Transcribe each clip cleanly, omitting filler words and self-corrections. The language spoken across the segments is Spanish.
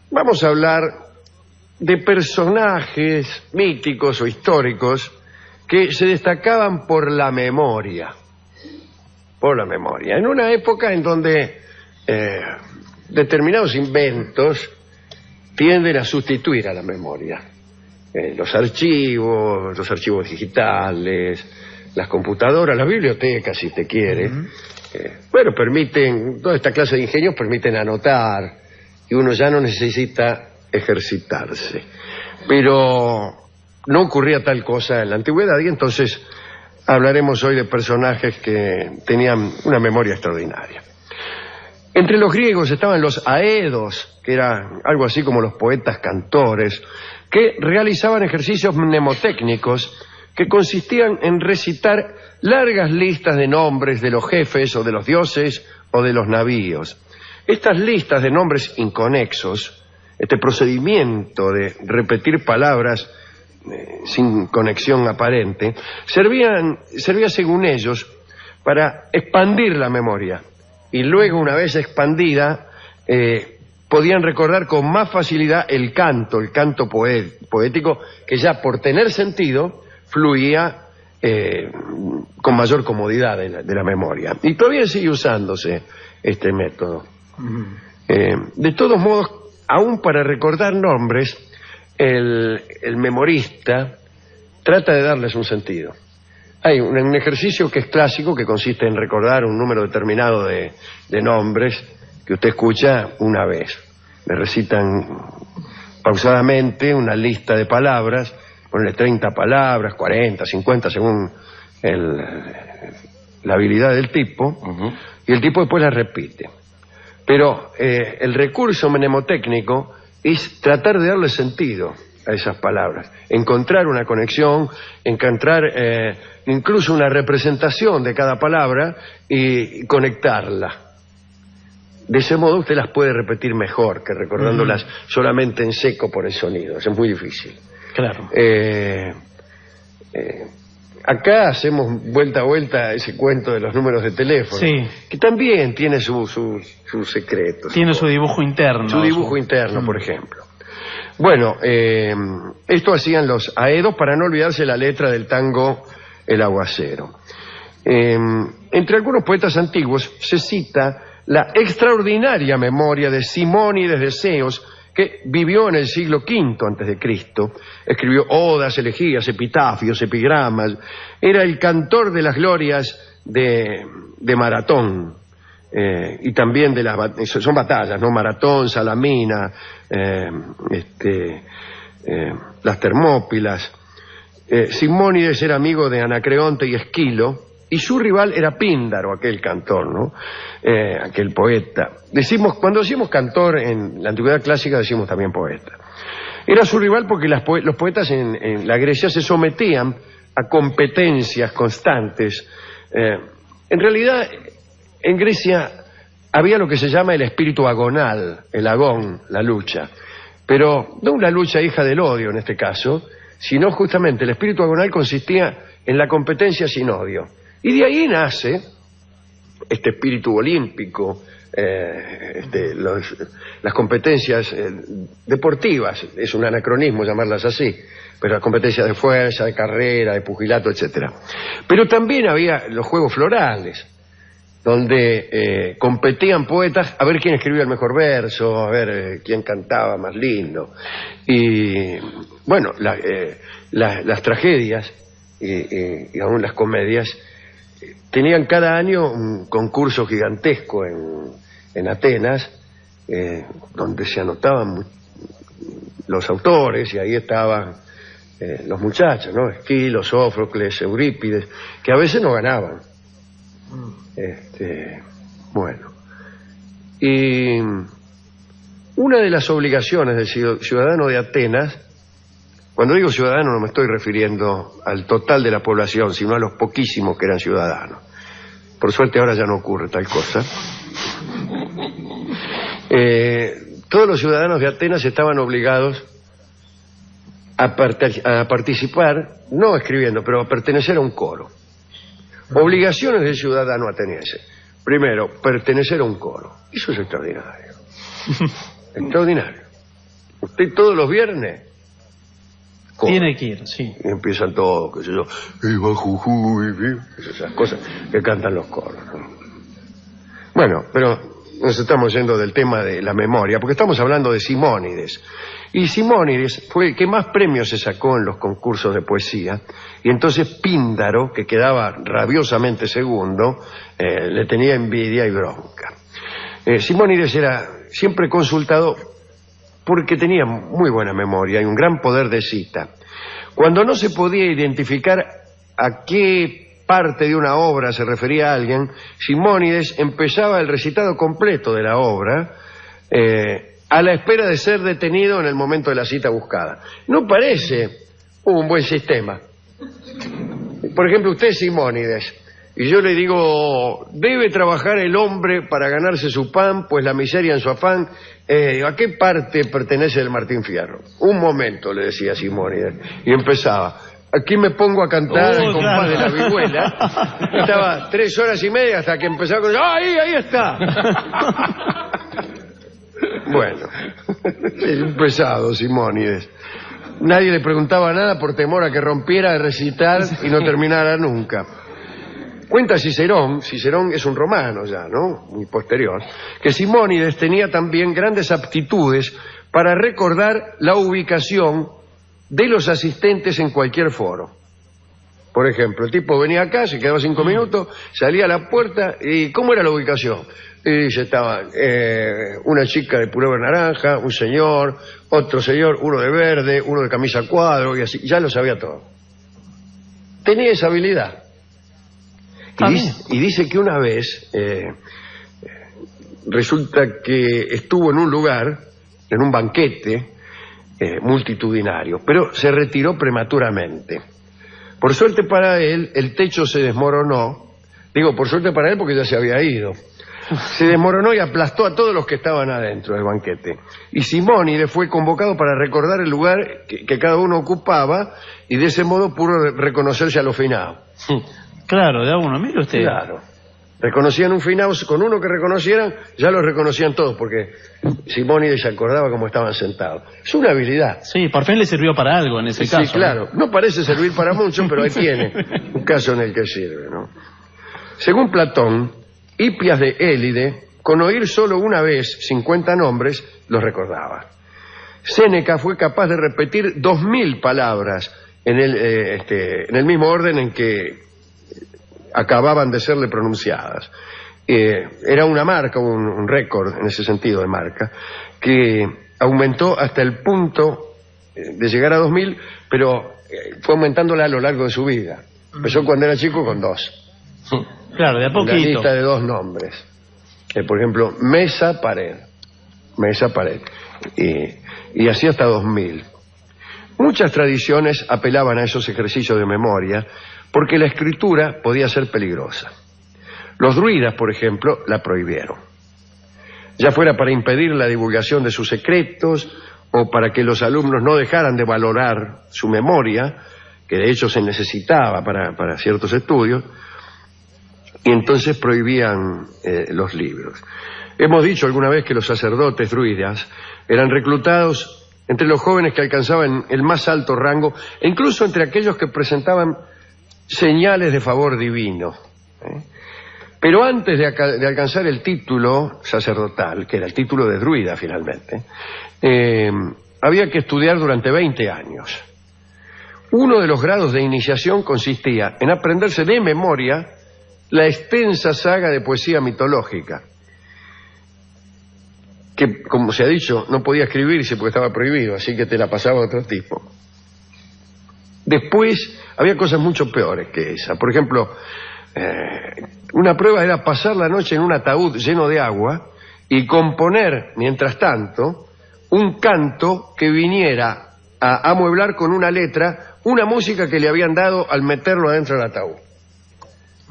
Vamos a hablar de personajes míticos o históricos que se destacaban por la memoria. Por la memoria. En una época en donde determinados inventos tienden a sustituir a la memoria. Los archivos digitales, las computadoras, las bibliotecas, si te quiere. Bueno, permiten, toda esta clase de ingenios permiten anotar y uno ya no necesita ejercitarse. Pero no ocurría tal cosa en la antigüedad y entonces hablaremos hoy de personajes que tenían una memoria extraordinaria. Entre los griegos estaban los aedos, que era algo así como los poetas cantores, que realizaban ejercicios mnemotécnicos que consistían en recitar largas listas de nombres de los jefes o de los dioses o de los navíos. Estas listas de nombres inconexos, este procedimiento de repetir palabras sin conexión aparente, servía según ellos para expandir la memoria y luego, una vez expandida, podían recordar con más facilidad el canto poético, que ya por tener sentido fluía con mayor comodidad de la memoria. Y todavía sigue usándose este método. De todos modos, aún para recordar nombres, el memorista trata de darles un sentido. Hay un ejercicio que es clásico, que consiste en recordar un número determinado de nombres que usted escucha una vez. Le recitan pausadamente una lista de palabras, ponle 30 palabras, 40, 50, según la habilidad del tipo, y el tipo después las repite. Pero el recurso mnemotécnico es tratar de darle sentido a esas palabras, encontrar una conexión, encontrar incluso una representación de cada palabra y conectarla. De ese modo usted las puede repetir mejor que recordándolas solamente en seco por el sonido. Eso es muy difícil. Claro. Acá hacemos vuelta a vuelta ese cuento de los números de teléfono, sí, que también tiene sus secretos. Tiene su dibujo interno. Su dibujo interno, por ejemplo. Bueno, esto hacían los aedos para no olvidarse la letra del tango El Aguacero. Entre algunos poetas antiguos se cita la extraordinaria memoria de Simónides de Ceos, que vivió en el siglo V a.C., escribió odas, elegías, epitafios, epigramas, era el cantor de las glorias de Maratón, y también de son batallas, ¿no? Maratón, Salamina, las Termópilas. Simónides era amigo de Anacreonte y Esquilo, y su rival era Píndaro, aquel cantor, ¿no? Aquel poeta. Cuando decimos cantor en la antigüedad clásica, decimos también poeta. Era su rival porque los poetas en la Grecia se sometían a competencias constantes. En realidad, en Grecia había lo que se llama el espíritu agonal, el agón, la lucha. Pero no una lucha hija del odio en este caso, sino justamente el espíritu agonal consistía en la competencia sin odio. Y de ahí nace este espíritu olímpico, las competencias deportivas, es un anacronismo llamarlas así, pero las competencias de fuerza, de carrera, de pugilato, etcétera. Pero también había los juegos florales, donde competían poetas a ver quién escribía el mejor verso, a ver quién cantaba más lindo. Y bueno, las tragedias y aún las comedias tenían cada año un concurso gigantesco en Atenas, donde se anotaban los autores, y ahí estaban los muchachos, ¿no? Esquilo, Sófocles, Eurípides, que a veces no ganaban. Bueno. Y una de las obligaciones del ciudadano de Atenas, cuando digo ciudadano no me estoy refiriendo al total de la población, sino a los poquísimos que eran ciudadanos. Por suerte ahora ya no ocurre tal cosa. Todos los ciudadanos de Atenas estaban obligados a participar, no escribiendo, pero a pertenecer a un coro. Obligaciones del ciudadano ateniense. Primero, pertenecer a un coro. Eso es extraordinario. Extraordinario. Usted todos los viernes tiene que ir, sí. y empiezan todos, qué sé yo, viva Jujuy, viva, esas cosas que cantan los coros, ¿no? Bueno, pero nos estamos yendo del tema de la memoria, porque estamos hablando de Simónides. Y Simónides fue el que más premios se sacó en los concursos de poesía, y entonces Píndaro, que quedaba rabiosamente segundo, le tenía envidia y bronca. Simónides era siempre consultado porque tenía muy buena memoria y un gran poder de cita. Cuando no se podía identificar a qué parte de una obra se refería a alguien, Simónides empezaba el recitado completo de la obra, a la espera de ser detenido en el momento de la cita buscada. ¿No parece un buen sistema? Por ejemplo, usted es Simónides, y yo le digo, debe trabajar el hombre para ganarse su pan, pues la miseria en su afán. ¿A qué parte pertenece el Martín Fierro? Un momento, le decía Simónides, y empezaba. Aquí me pongo a cantar el compás de la vihuela. Estaba 3 horas y media hasta que empezaba con... ¡Ahí está! Bueno, es un pesado Simónides. Nadie le preguntaba nada por temor a que rompiera de recitar y no terminara nunca. Cuenta Cicerón es un romano ya, ¿no? Muy posterior, que Simónides tenía también grandes aptitudes para recordar la ubicación de los asistentes en cualquier foro. Por ejemplo, el tipo venía acá, se quedaba 5 minutos, salía a la puerta y ¿cómo era la ubicación? Y dice, estaba una chica de pullover naranja, un señor, otro señor, uno de verde, uno de camisa cuadro y así, ya lo sabía todo. Tenía esa habilidad. Y dice que una vez resulta que estuvo en un lugar, en un banquete multitudinario, pero se retiró prematuramente. Por suerte para él, el techo se desmoronó. Digo, por suerte para él porque ya se había ido. Se desmoronó y aplastó a todos los que estaban adentro del banquete. Y Simónides fue convocado para recordar el lugar que cada uno ocupaba y de ese modo pudo reconocerse a los finados. Claro, de alguno, mire usted. Claro. Reconocían un finado, con uno que reconocieran, ya los reconocían todos, porque Simónides se acordaba cómo estaban sentados. Es una habilidad. Sí, por fin le sirvió para algo en ese caso. Sí, claro. No parece servir para mucho, pero ahí tiene un caso en el que sirve, ¿no? Según Platón, Hipias de Élide, con oír solo una vez 50 nombres, los recordaba. Séneca fue capaz de repetir 2000 palabras en el mismo orden en que acababan de serle pronunciadas. Era una marca, un récord en ese sentido de marca, que aumentó hasta el punto de llegar a 2000, pero fue aumentándola a lo largo de su vida. Empezó cuando era chico con 2. Claro, de a poquito. Una lista de 2 nombres. Por ejemplo, mesa, pared. Mesa, pared. Y así hasta 2000. Muchas tradiciones apelaban a esos ejercicios de memoria porque la escritura podía ser peligrosa. Los druidas, por ejemplo, la prohibieron. Ya fuera para impedir la divulgación de sus secretos o para que los alumnos no dejaran de valorar su memoria, que de hecho se necesitaba para ciertos estudios, y entonces prohibían los libros. Hemos dicho alguna vez que los sacerdotes druidas eran reclutados entre los jóvenes que alcanzaban el más alto rango e incluso entre aquellos que presentaban señales de favor divino. Pero antes de alcanzar el título sacerdotal, que era el título de druida finalmente, había que estudiar durante 20 años. Uno de los grados de iniciación consistía en aprenderse de memoria la extensa saga de poesía mitológica, que, como se ha dicho, no podía escribirse porque estaba prohibido, así que te la pasaba otro tipo. Después había cosas mucho peores que esa. Por ejemplo, una prueba era pasar la noche en un ataúd lleno de agua y componer, mientras tanto, un canto que viniera a amueblar con una letra una música que le habían dado al meterlo adentro del ataúd.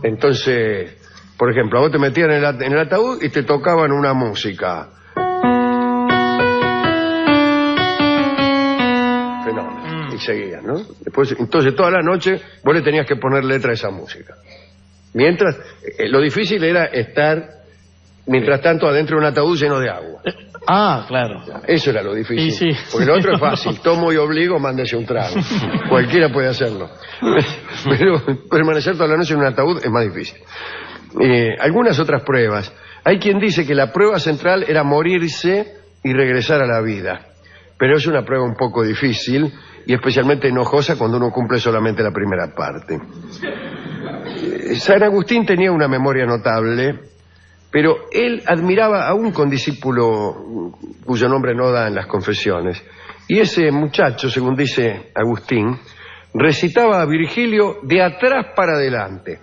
Entonces, por ejemplo, a vos te metían en el ataúd y te tocaban una música. Fenómeno. Y seguían, ¿no? Después, entonces, toda la noche vos le tenías que poner letra a esa música. Mientras, lo difícil era estar Mientras tanto, adentro de un ataúd lleno de agua. Claro. Eso era lo difícil. Sí. Porque lo otro es fácil. Tomo y obligo, mándese un trago. Cualquiera puede hacerlo. Pero permanecer toda la noche en un ataúd es más difícil. Algunas otras pruebas. Hay quien dice que la prueba central era morirse y regresar a la vida. Pero es una prueba un poco difícil y especialmente enojosa cuando uno cumple solamente la primera parte. San Agustín tenía una memoria notable, pero él admiraba a un condiscípulo cuyo nombre no da en las confesiones. Y ese muchacho, según dice Agustín, recitaba a Virgilio de atrás para adelante.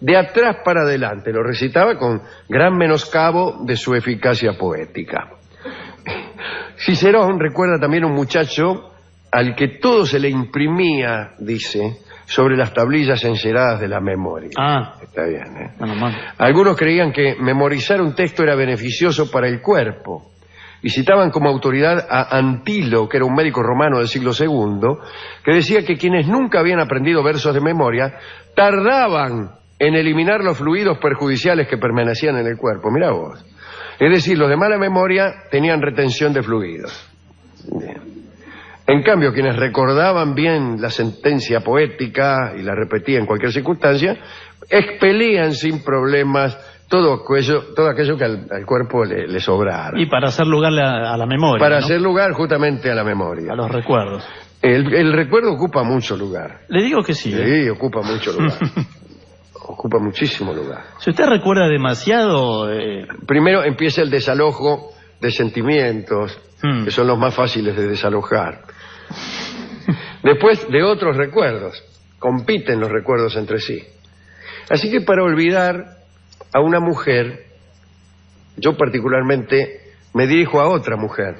De atrás para adelante. Lo recitaba con gran menoscabo de su eficacia poética. Cicerón recuerda también a un muchacho al que todo se le imprimía, dice, sobre las tablillas enceradas de la memoria. Está bien, ¿eh? Algunos creían que memorizar un texto era beneficioso para el cuerpo y citaban como autoridad a Antilo, que era un médico romano del siglo II, que decía que quienes nunca habían aprendido versos de memoria tardaban en eliminar los fluidos perjudiciales que permanecían en el cuerpo. Mirá vos. Es decir, los de mala memoria tenían retención de fluidos. Bien. En cambio, quienes recordaban bien la sentencia poética y la repetían en cualquier circunstancia, expelían sin problemas todo aquello que al cuerpo le sobrara. Y para hacer lugar a la memoria. Para hacer lugar justamente a la memoria. A los recuerdos. El recuerdo ocupa mucho lugar. Le digo que sí. Sí, ocupa mucho lugar. Ocupa muchísimo lugar. Si usted recuerda demasiado... Primero empieza el desalojo de sentimientos, que son los más fáciles de desalojar. Después de otros recuerdos. Compiten los recuerdos entre sí. Así que para olvidar a una mujer, yo particularmente me dirijo a otra mujer.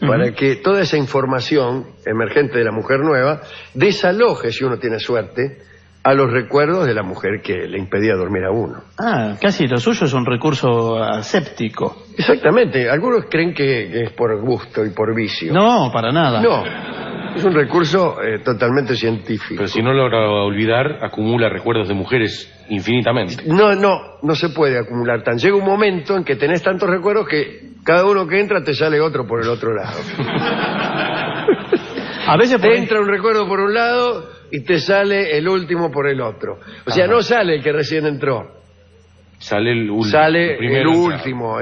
Para que toda esa información emergente de la mujer nueva desaloje, si uno tiene suerte, a los recuerdos de la mujer que le impedía dormir a uno. Casi lo suyo es un recurso aséptico. Exactamente. Algunos creen que es por gusto y por vicio. No, para nada. No, es un recurso totalmente científico. Pero si no logra olvidar, acumula recuerdos de mujeres infinitamente. No se puede acumular tan. Llega un momento en que tenés tantos recuerdos que cada uno que entra te sale otro por el otro lado. A veces te entra un recuerdo por un lado y te sale el último por el otro. O sea, no sale el que recién entró. Sale el último. Sale el último,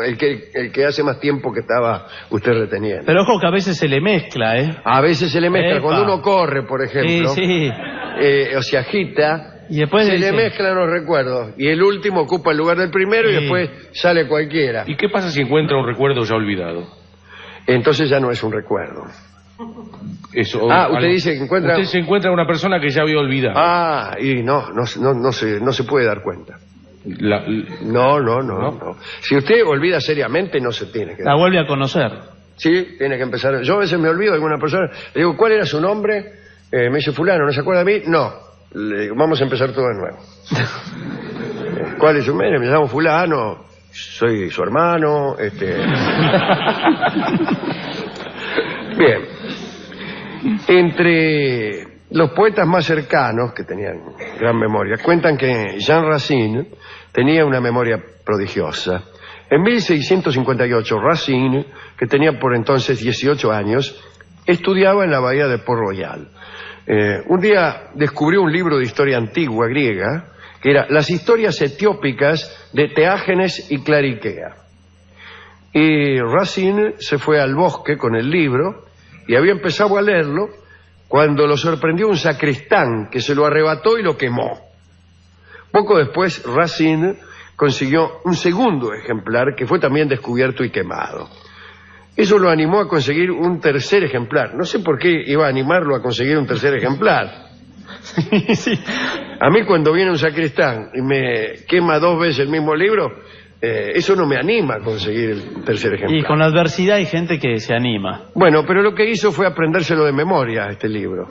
el que hace más tiempo que estaba usted reteniendo. Pero ojo que a veces se le mezcla, ¿eh? A veces se le mezcla. Cuando uno corre, por ejemplo, sí. O se agita, y después se le mezclan los recuerdos. Y el último ocupa el lugar del primero y después sale cualquiera. ¿Y qué pasa si encuentra un recuerdo ya olvidado? Entonces ya no es un recuerdo. Eso, usted dice que encuentra... Usted se encuentra una persona que ya había olvidado. Y no se puede dar cuenta. No. Si usted olvida seriamente, no se tiene que dar. La vuelve a conocer. Sí, tiene que empezar. Yo a veces me olvido de alguna persona. Le digo, ¿cuál era su nombre? Me dice fulano, ¿no se acuerda de mí? No. Le digo, vamos a empezar todo de nuevo. ¿Cuál es su nombre? Me llamo fulano, soy su hermano, Bien. Entre los poetas más cercanos, que tenían gran memoria, cuentan que Jean Racine tenía una memoria prodigiosa. En 1658, Racine, que tenía por entonces 18 años, estudiaba en la bahía de Port Royal. Un día descubrió un libro de historia antigua griega, que era Las historias etiópicas de Teágenes y Clariquea. Y Racine se fue al bosque con el libro y había empezado a leerlo cuando lo sorprendió un sacristán que se lo arrebató y lo quemó. Poco después, Racine consiguió un segundo ejemplar que fue también descubierto y quemado. Eso lo animó a conseguir un tercer ejemplar. No sé por qué iba a animarlo a conseguir un tercer ejemplar. Sí. A mí cuando viene un sacristán y me quema 2 veces el mismo libro, eso no me anima a conseguir el tercer ejemplar. Y con la adversidad hay gente que se anima. Bueno, pero lo que hizo fue aprendérselo de memoria, este libro.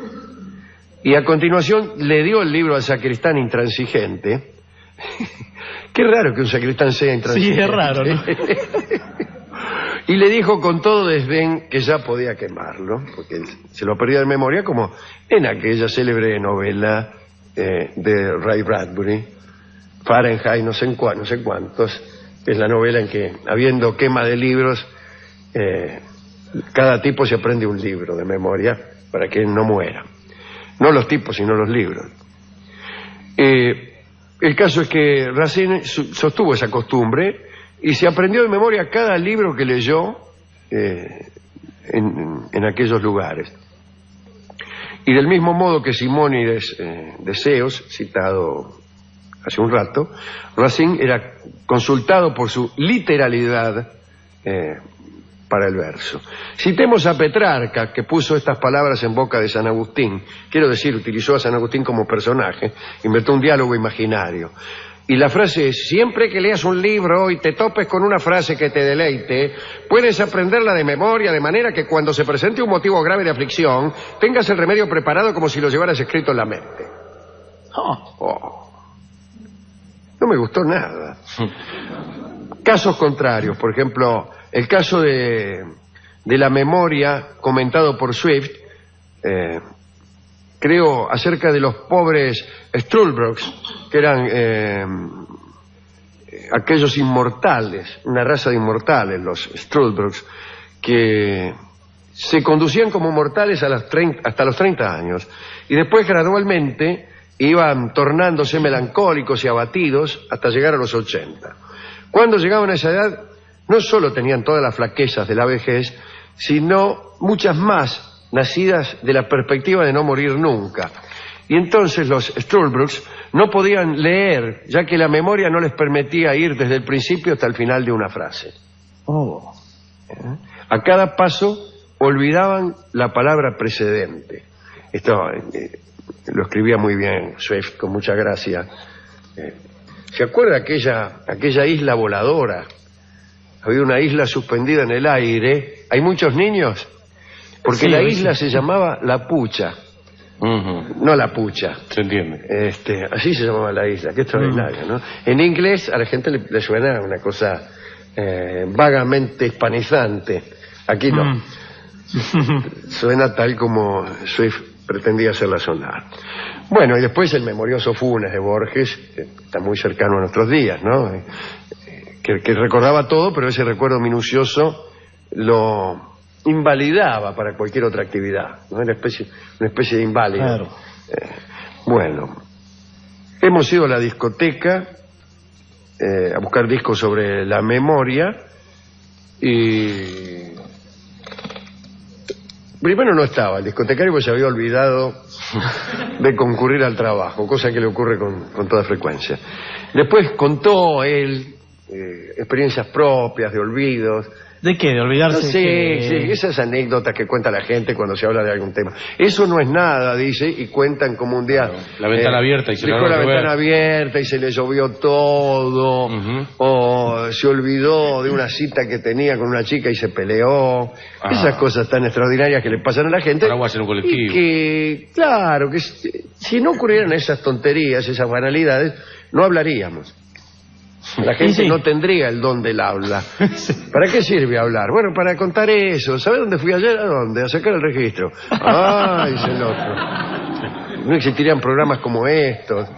Y a continuación le dio el libro al sacristán intransigente. Qué raro que un sacristán sea intransigente. Sí, es raro, ¿no? Y le dijo con todo desdén que ya podía quemarlo, porque se lo perdía de memoria, como en aquella célebre novela de Ray Bradbury, Fahrenheit, no sé cuántos, es la novela en que, habiendo quema de libros, cada tipo se aprende un libro de memoria para que no muera. No los tipos, sino los libros. El caso es que Racine sostuvo esa costumbre y se aprendió de memoria cada libro que leyó en aquellos lugares. Y del mismo modo que Simónides de Ceos, citado hace un rato, Racine era consultado por su literalidad para el verso. Citemos a Petrarca, que puso estas palabras en boca de San Agustín. Quiero decir, utilizó a San Agustín como personaje, inventó un diálogo imaginario. Y la frase es: siempre que leas un libro y te topes con una frase que te deleite, puedes aprenderla de memoria, de manera que cuando se presente un motivo grave de aflicción, tengas el remedio preparado como si lo llevaras escrito en la mente. No me gustó nada. Casos contrarios, por ejemplo, el caso de la memoria comentado por Swift, creo, acerca de los pobres Struldbrugs, que eran aquellos inmortales, una raza de inmortales, los Struldbrugs, que se conducían como mortales hasta los 30 años, y después gradualmente iban tornándose melancólicos y abatidos hasta llegar a los 80. Cuando llegaban a esa edad, no solo tenían todas las flaquezas de la vejez, sino muchas más nacidas de la perspectiva de no morir nunca. Y entonces los Struldbrugs no podían leer, ya que la memoria no les permitía ir desde el principio hasta el final de una frase. A cada paso olvidaban la palabra precedente. Esto lo escribía muy bien Swift, con mucha gracia. ¿Se acuerda aquella isla voladora? Había una isla suspendida en el aire. ¿Hay muchos niños? Porque sí, la isla se llamaba La Pucha. No La Pucha. Se entiende. Así se llamaba la isla. Qué extraordinario, ¿no? En inglés a la gente le suena una cosa vagamente hispanizante. Aquí no. Suena tal como Swift pretendía hacerla sonar. Bueno, y después el memorioso Funes de Borges, que está muy cercano a nuestros días, ¿no? Que recordaba todo, pero ese recuerdo minucioso lo invalidaba para cualquier otra actividad, ¿no? Una especie de inválido. Claro. Bueno, hemos ido a la discoteca a buscar discos sobre la memoria y primero no estaba el discotecario porque se había olvidado de concurrir al trabajo, cosa que le ocurre con toda frecuencia. Después contó él experiencias propias de olvidos. ¿De qué? ¿De olvidarse? No, sí, esas anécdotas que cuenta la gente cuando se habla de algún tema. Eso no es nada, dice, y cuentan como un día... La ventana abierta y se dejó la ventana abierta y se le llovió todo, o se olvidó de una cita que tenía con una chica y se peleó. Esas cosas tan extraordinarias que le pasan a la gente. Paraguas en un colectivo. Y que, claro, que si no ocurrieran esas tonterías, esas banalidades, no hablaríamos. La gente no tendría el don del habla. ¿Para qué sirve hablar? Bueno, para contar eso. ¿Sabe dónde fui ayer? ¿A dónde? A sacar el registro. Dice el otro. No existirían programas como estos.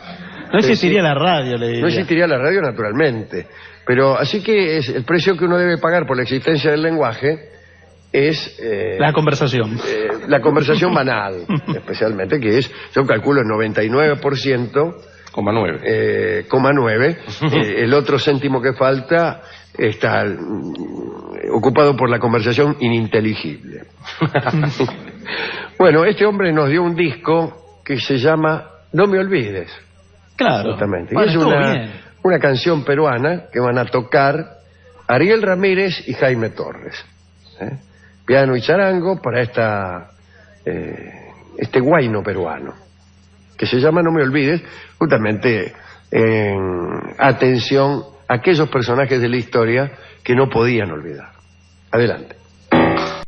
No existiría la radio, le diría. No existiría la radio, naturalmente. Pero así que es el precio que uno debe pagar por la existencia del lenguaje es... la conversación. La conversación banal, especialmente, que es, yo calculo, el 99%... Coma 9. El otro céntimo que falta está ocupado por la conversación ininteligible. Bueno, este hombre nos dio un disco que se llama No me olvides. Claro. Justamente. Bueno, y es una canción peruana que van a tocar Ariel Ramírez y Jaime Torres. Piano y charango para este guayno peruano, que se llama No me olvides, justamente en atención a aquellos personajes de la historia que no podían olvidar. Adelante.